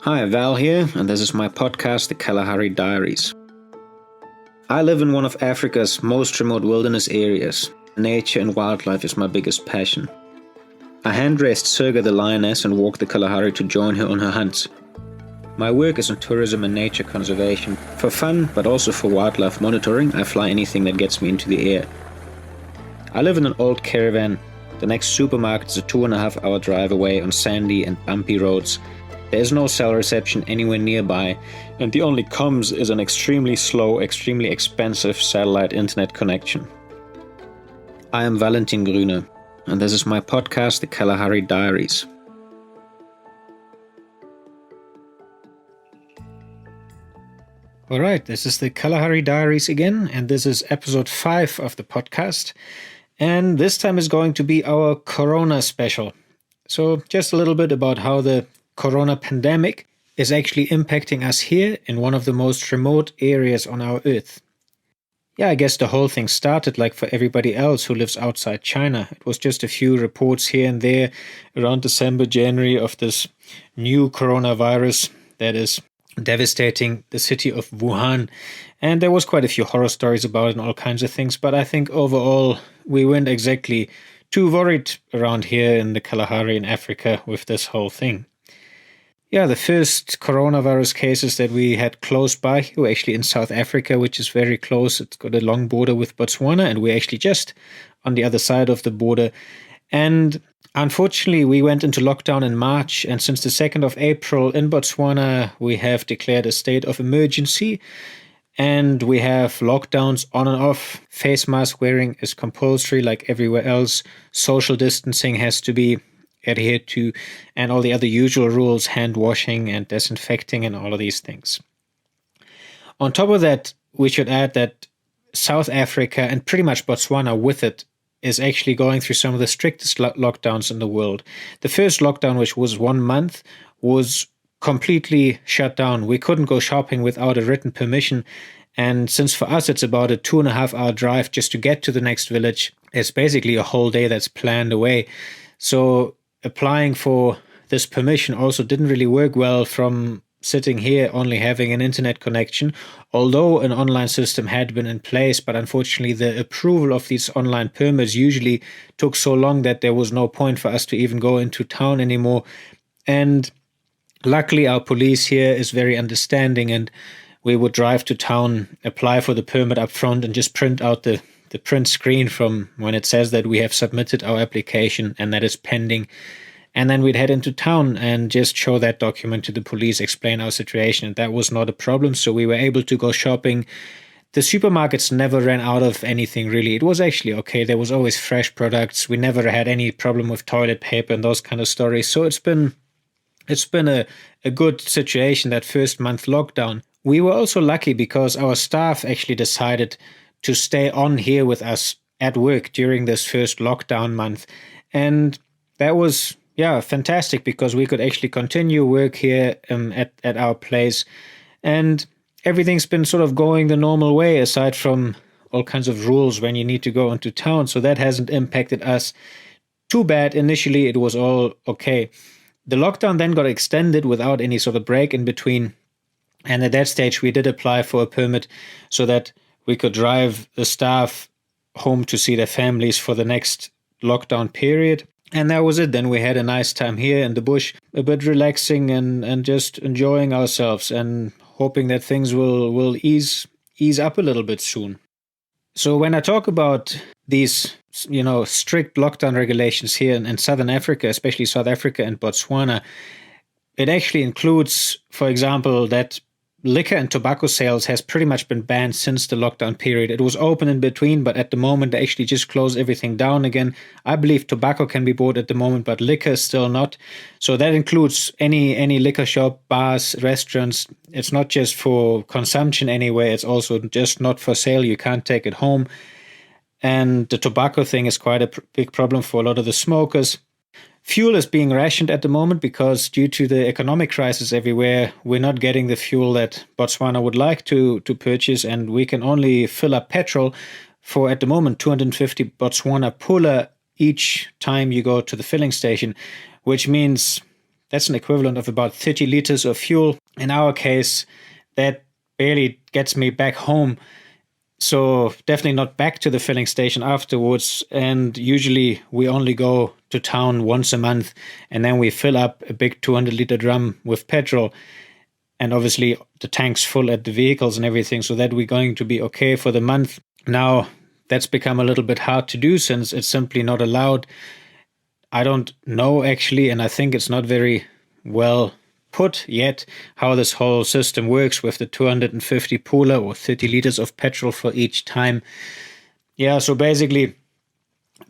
Hi, Val here, and this is my podcast, the Kalahari Diaries. I live in one of Africa's most remote wilderness areas. Nature and wildlife is my biggest passion. I hand-raised Surga the lioness and walked the Kalahari to join her on her hunts. My work is in tourism and nature conservation. For fun, but also for wildlife monitoring, I fly anything that gets me into the air. I live in an old caravan. The next supermarket is a 2.5 hour drive away on sandy and bumpy roads. There is no cell reception anywhere nearby, and the only comms is an extremely slow, extremely expensive satellite internet connection. I am Valentin Grüner, and this is my podcast, the Kalahari Diaries. Alright, this is the Kalahari Diaries again, and this is episode 5 of the podcast. And this time is going to be our Corona special. So just a little bit about how the Corona pandemic is actually impacting us here in one of the most remote areas on our Earth. Yeah, I guess the whole thing started like for everybody else who lives outside China. It was just a few reports here and there around December, January of this new coronavirus that is devastating the city of Wuhan. And there was quite a few horror stories about it and all kinds of things. But I think overall we weren't exactly too worried around here in the Kalahari in Africa with this whole thing. Yeah, the first coronavirus cases that we had close by were actually in South Africa, which is very close. It's got a long border with Botswana, and we're actually just on the other side of the border. And unfortunately, we went into lockdown in March, and since the 2nd of April in Botswana, we have declared a state of emergency, and we have lockdowns on and off. Face mask wearing is compulsory like everywhere else. Social distancing has to be adhered to, and all the other usual rules, hand washing and disinfecting and all of these things. On top of that, we should add that South Africa and pretty much Botswana with it is actually going through some of the strictest lockdowns in the world. The first lockdown, which was 1 month, was completely shut down. We couldn't go shopping without a written permission. And since for us it's about a 2.5 hour drive just to get to the next village, it's basically a whole day that's planned away. So applying for this permission also didn't really work well from sitting here only having an internet connection, although an online system had been in place. But unfortunately, the approval of these online permits usually took so long that there was no point for us to even go into town anymore. And luckily, our police here is very understanding, and we would drive to town, apply for the permit up front, and just print out the print screen from when it says that we have submitted our application and that is pending. And then we'd head into town and just show that document to the police, explain our situation. And that was not a problem. So we were able to go shopping. The supermarkets never ran out of anything, really. It was actually okay. There was always fresh products. We never had any problem with toilet paper and those kind of stories. So it's been a good situation, that first month lockdown. We were also lucky because our staff actually decided to stay on here with us at work during this first lockdown month. And that was, fantastic because we could actually continue work here at our place. And everything's been sort of going the normal way aside from all kinds of rules when you need to go into town. So that hasn't impacted us too bad. Initially, it was all okay. The lockdown then got extended without any sort of break in between. And at that stage, we did apply for a permit so that we could drive the staff home to see their families for the next lockdown period. And that was it. Then we had a nice time here in the bush, a bit relaxing and just enjoying ourselves and hoping that things will ease up a little bit soon. So when I talk about these, strict lockdown regulations here in Southern Africa, especially South Africa and Botswana, it actually includes, for example, that liquor and tobacco sales has pretty much been banned since the lockdown period. It was open in between, but at the moment they actually just closed everything down again. I believe tobacco can be bought at the moment, but liquor is still not. So that includes any liquor shop, bars, restaurants. It's not just for consumption anyway. It's also just not for sale. You can't take it home. And the tobacco thing is quite a big problem for a lot of the smokers. Fuel is being rationed at the moment because due to the economic crisis everywhere, we're not getting the fuel that Botswana would like to purchase, and we can only fill up petrol for, at the moment, 250 Botswana pula each time you go to the filling station, which means That's an equivalent of about 30 liters of fuel. In our case, that barely gets me back home. So definitely not back to the filling station afterwards. And usually we only go to town once a month, and then we fill up a big 200-liter drum with petrol. And obviously the tank's full at the vehicles and everything, so that we're going to be okay for the month. Now, that's become a little bit hard to do since it's simply not allowed. I don't know actually, and I think it's not very well put yet how this whole system works with the 250 pooler or 30 liters of petrol for each time. Yeah, so basically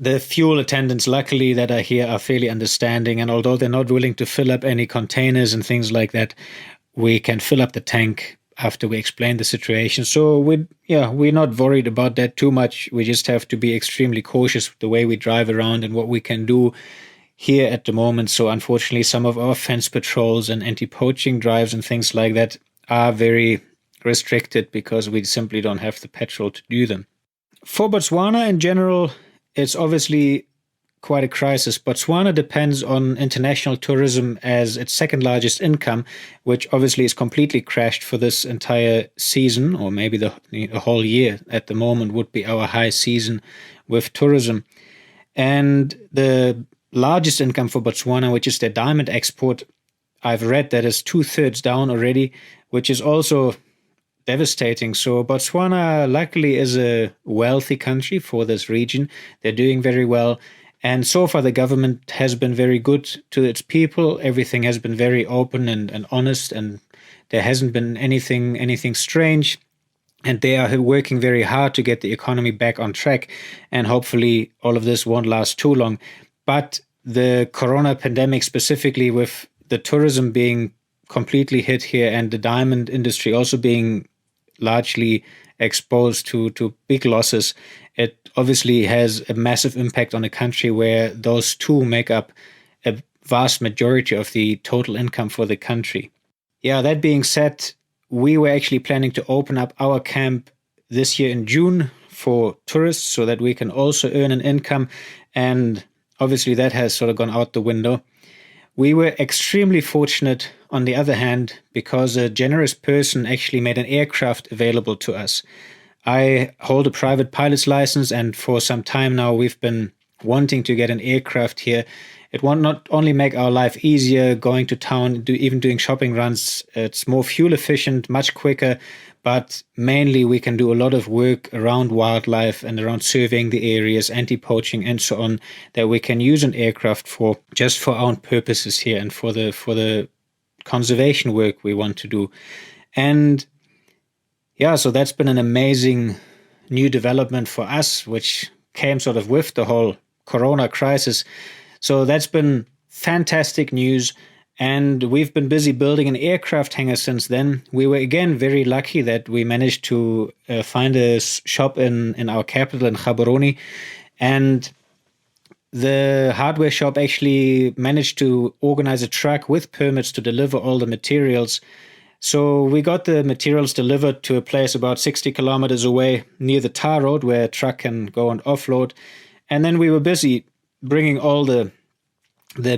the fuel attendants, luckily, that are here are fairly understanding, and although they're not willing to fill up any containers and things like that, we can fill up the tank after we explain the situation. So we're not worried about that too much. We just have to be extremely cautious with the way we drive around and what we can do here at the moment. So unfortunately, some of our fence patrols and anti-poaching drives and things like that are very restricted because we simply don't have the petrol to do them. For Botswana in general, it's obviously quite a crisis. Botswana depends on international tourism as its second largest income, which obviously is completely crashed for this entire season, or maybe the whole year at the moment would be our high season with tourism. And the largest income for Botswana, which is their diamond export, I've read that is 2/3 down already, which is also devastating. So Botswana luckily is a wealthy country for this region. They're doing very well. And so far, the government has been very good to its people. Everything has been very open and honest, and there hasn't been anything strange. And they are working very hard to get the economy back on track. And hopefully, all of this won't last too long. But the corona pandemic, specifically with the tourism being completely hit here and the diamond industry also being largely exposed to big losses, it obviously has a massive impact on a country where those two make up a vast majority of the total income for the country. Yeah, that being said, we were actually planning to open up our camp this year in June for tourists so that we can also earn an income, and obviously that has sort of gone out the window. We were extremely fortunate, on the other hand, because a generous person actually made an aircraft available to us. I hold a private pilot's license, and for some time now we've been wanting to get an aircraft here. It will not only make our life easier going to town, even doing shopping runs, it's more fuel efficient, much quicker, but mainly we can do a lot of work around wildlife and around surveying the areas, anti-poaching and so on, that we can use an aircraft for, just for our own purposes here and for the conservation work we want to do. And yeah, so that's been an amazing new development for us, which came sort of with the whole corona crisis. So that's been fantastic news. And we've been busy building an aircraft hangar since then. We were again very lucky that we managed to find a shop in our capital in Gaborone. And the hardware shop actually managed to organize a truck with permits to deliver all the materials. So we got the materials delivered to a place about 60 kilometers away near the tar road where a truck can go and offload. And then we were busy bringing all the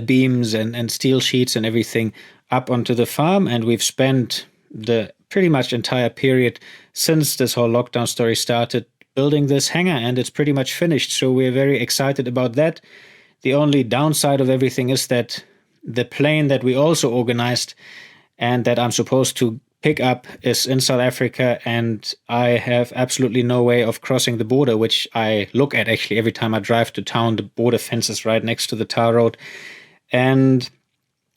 beams and steel sheets and everything up onto the farm. And we've spent the pretty much entire period since this whole lockdown story started building this hangar, and it's pretty much finished. So we're very excited about that. The only downside of everything is that the plane that we also organized and that I'm supposed to pick up is in South Africa, and I have absolutely no way of crossing the border, which I look at actually every time I drive to town. The border fence is right next to the tar road. And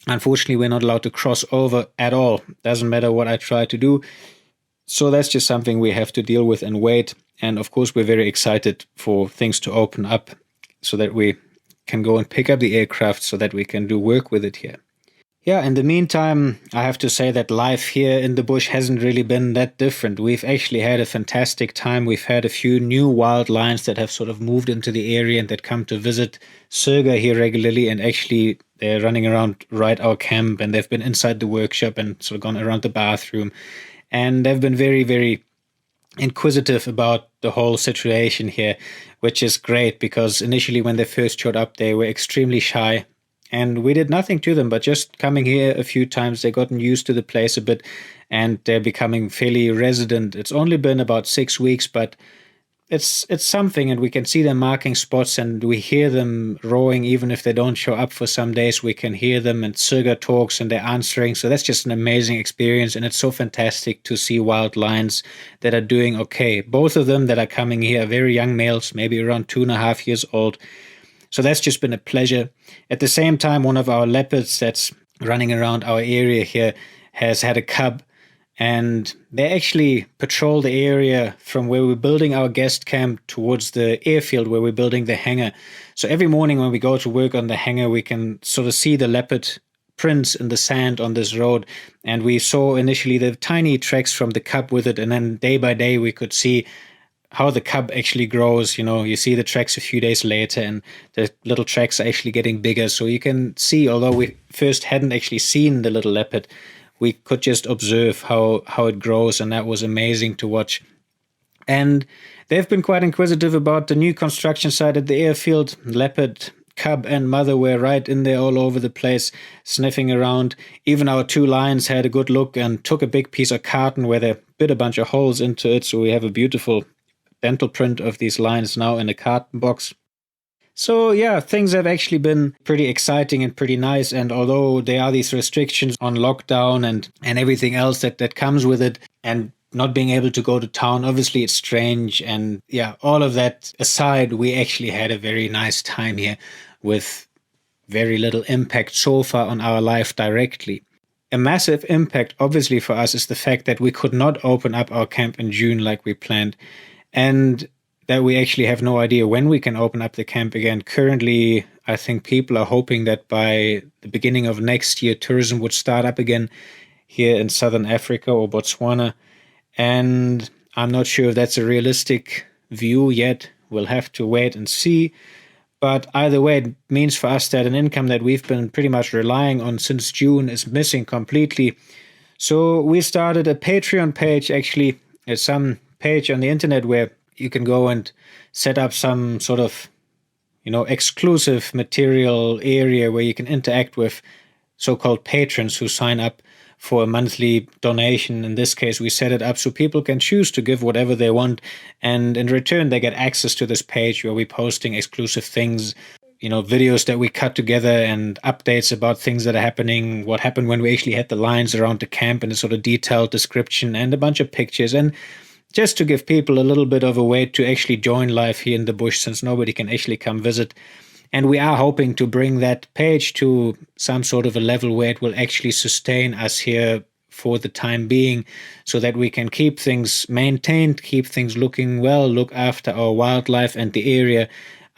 unfortunately, we're not allowed to cross over at all. Doesn't matter what I try to do. So that's just something we have to deal with and wait. And of course, we're very excited for things to open up so that we can go and pick up the aircraft so that we can do work with it here. Yeah, in the meantime, I have to say that life here in the bush hasn't really been that different. We've actually had a fantastic time. We've had a few new wild lions that have sort of moved into the area and that come to visit Surga here regularly. And actually, they're running around right our camp, and they've been inside the workshop and sort of gone around the bathroom. And they've been very, very inquisitive about the whole situation here, which is great because initially when they first showed up, they were extremely shy. and we did nothing to them, but just coming here a few times, they've gotten used to the place a bit, and they're becoming fairly resident. It's only been about 6 weeks, but it's something, and we can see them marking spots, and we hear them roaring even if they don't show up for some days. We can hear them, and Surga talks and they're answering. So that's just an amazing experience, and it's so fantastic to see wild lions that are doing okay. Both of them that are coming here are very young males, maybe around 2.5 years old. So that's just been a pleasure. At the same time, one of our leopards that's running around our area here has had a cub, and they actually patrol the area from where we're building our guest camp towards the airfield where we're building the hangar. So every morning when we go to work on the hangar, we can sort of see the leopard prints in the sand on this road. And we saw initially the tiny tracks from the cub with it, and then day by day we could see how the cub actually grows. You see the tracks a few days later, and the little tracks are actually getting bigger. So you can see, although we first hadn't actually seen the little leopard, we could just observe how it grows, and that was amazing to watch. And they've been quite inquisitive about the new construction site at the airfield. Leopard, cub, and mother were right in there all over the place, sniffing around. Even our 2 lions had a good look and took a big piece of carton where they bit a bunch of holes into it. So we have a beautiful dental print of these lions now in a carton box. So yeah, things have actually been pretty exciting and pretty nice. And although there are these restrictions on lockdown and everything else that comes with it, and not being able to go to town, obviously it's strange. And yeah, all of that aside, we actually had a very nice time here with very little impact so far on our life directly. A massive impact, obviously, for us is the fact that we could not open up our camp in June like we planned. And that we actually have no idea when we can open up the camp again. Currently, I think people are hoping that by the beginning of next year, tourism would start up again here in Southern Africa or Botswana. And I'm not sure if that's a realistic view yet. We'll have to wait and see. But either way, it means for us that an income that we've been pretty much relying on since June is missing completely. So we started a Patreon page, actually. It's some page on the internet where you can go and set up some sort of, exclusive material area where you can interact with so-called patrons who sign up for a monthly donation. In this case, we set it up so people can choose to give whatever they want. And in return, they get access to this page where we're posting exclusive things, videos that we cut together and updates about things that are happening, what happened when we actually had the lions around the camp, and a sort of detailed description and a bunch of pictures. And just to give people a little bit of a way to actually join life here in the bush, since nobody can actually come visit. And we are hoping to bring that page to some sort of a level where it will actually sustain us here for the time being, so that we can keep things maintained, keep things looking well, look after our wildlife and the area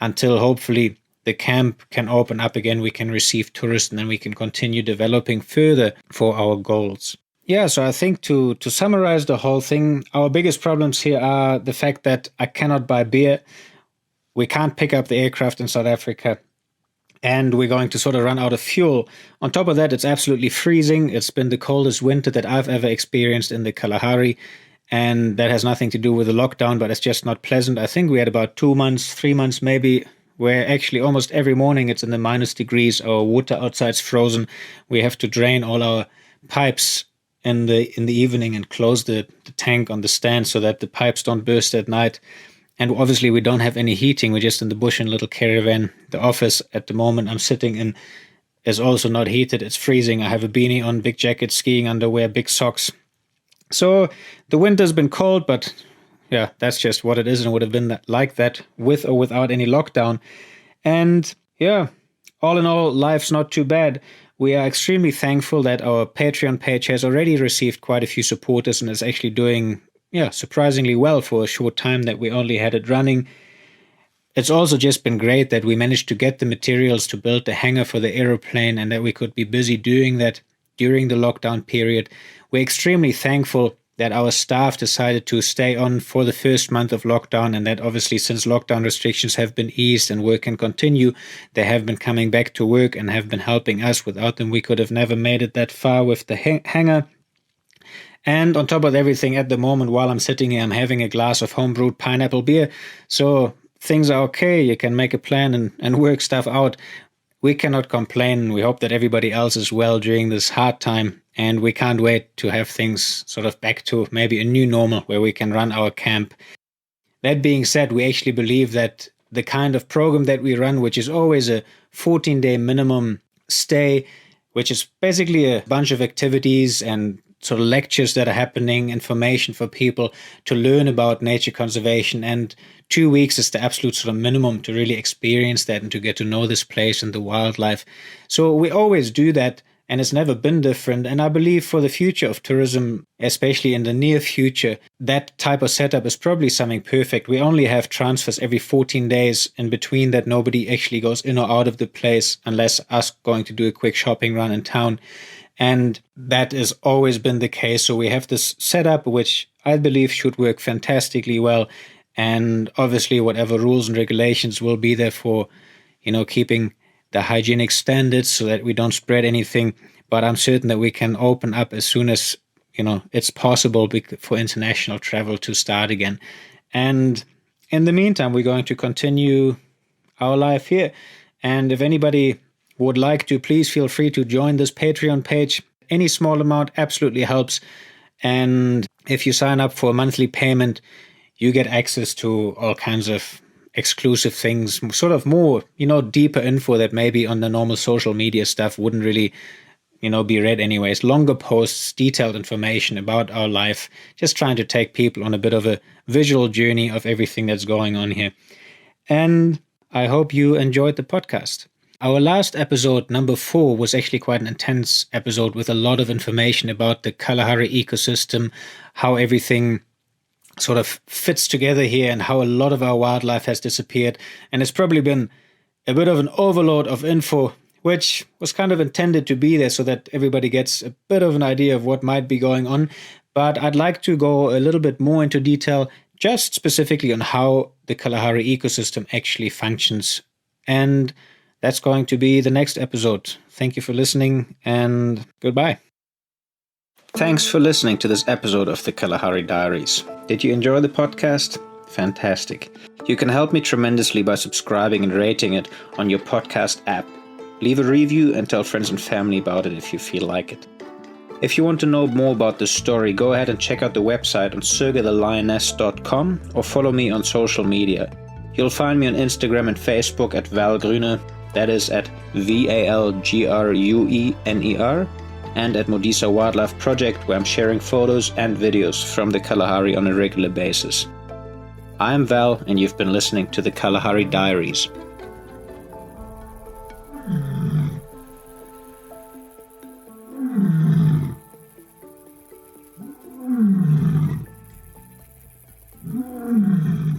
until hopefully the camp can open up again, we can receive tourists, and then we can continue developing further for our goals. Yeah, so I think to summarize the whole thing, our biggest problems here are the fact that I cannot buy beer. We can't pick up the aircraft in South Africa, and we're going to sort of run out of fuel. On top of that, it's absolutely freezing. It's been the coldest winter that I've ever experienced in the Kalahari, and that has nothing to do with the lockdown, but it's just not pleasant. I think we had about 2 months, 3 months maybe, where actually almost every morning it's in the minus degrees. Our water outside's frozen. We have to drain all our pipes in the evening and close the tank on the stand so that the pipes don't burst at night. And obviously we don't have any heating. We're just in the bush in a little caravan. The office at the moment I'm sitting in is also not heated. It's freezing. I have a beanie on, big jacket, skiing underwear, big socks. So the winter's been cold, but yeah, that's just what it is, and would have been like that with or without any lockdown. And yeah, all in all, life's not too bad. We are extremely thankful that our Patreon page has already received quite a few supporters and is actually doing, surprisingly well for a short time that we only had it running. It's also just been great that we managed to get the materials to build the hangar for the aeroplane, and that we could be busy doing that during the lockdown period. We're extremely thankful that our staff decided to stay on for the first month of lockdown, and that obviously since lockdown restrictions have been eased and work can continue, they have been coming back to work and have been helping us. Without them, we could have never made it that far with the hangar. And on top of everything, at the moment, while I'm sitting here, I'm having a glass of homebrewed pineapple beer. So things are okay. You can make a plan and work stuff out. we cannot complain. We hope that everybody else is well during this hard time, and we can't wait to have things sort of back to maybe a new normal where we can run our camp. That being said, we actually believe that the kind of program that we run, which is always a 14-day minimum stay, which is basically a bunch of activities and sort of lectures that are happening, information for people to learn about nature conservation. And 2 weeks is the absolute sort of minimum to really experience that and to get to know this place and the wildlife. So we always do that, and it's never been different. And I believe for the future of tourism, especially in the near future, that type of setup is probably something perfect. We only have transfers every 14 days. In between that, nobody actually goes in or out of the place unless us going to do a quick shopping run in town. And that has always been the case. So we have this setup, which I believe should work fantastically well. And obviously, whatever rules and regulations will be there for, keeping the hygienic standards so that we don't spread anything. But I'm certain that we can open up as soon as, it's possible for international travel to start again. And in the meantime, we're going to continue our life here. And if anybody would like to, please feel free to join this Patreon page. Any small amount absolutely helps. And if you sign up for a monthly payment, you get access to all kinds of exclusive things, sort of more, deeper info that maybe on the normal social media stuff wouldn't really, be read anyways. Longer posts, detailed information about our life, just trying to take people on a bit of a visual journey of everything that's going on here. And I hope you enjoyed the podcast. Our last episode, number 4, was actually quite an intense episode with a lot of information about the Kalahari ecosystem, how everything sort of fits together here and how a lot of our wildlife has disappeared. And it's probably been a bit of an overload of info, which was kind of intended to be there so that everybody gets a bit of an idea of what might be going on. But I'd like to go a little bit more into detail, just specifically on how the Kalahari ecosystem actually functions. And that's going to be the next episode. Thank you for listening, and goodbye. Thanks for listening to this episode of the Kalahari Diaries. Did you enjoy the podcast? Fantastic. You can help me tremendously by subscribing and rating it on your podcast app. Leave a review and tell friends and family about it if you feel like it. If you want to know more about the story, go ahead and check out the website on surgethelioness.com or follow me on social media. You'll find me on Instagram and Facebook at valgruner, that is at VALGRUENER, and at Modisa Wildlife Project, where I'm sharing photos and videos from the Kalahari on a regular basis. I'm Val, and you've been listening to the Kalahari Diaries. Mm-hmm.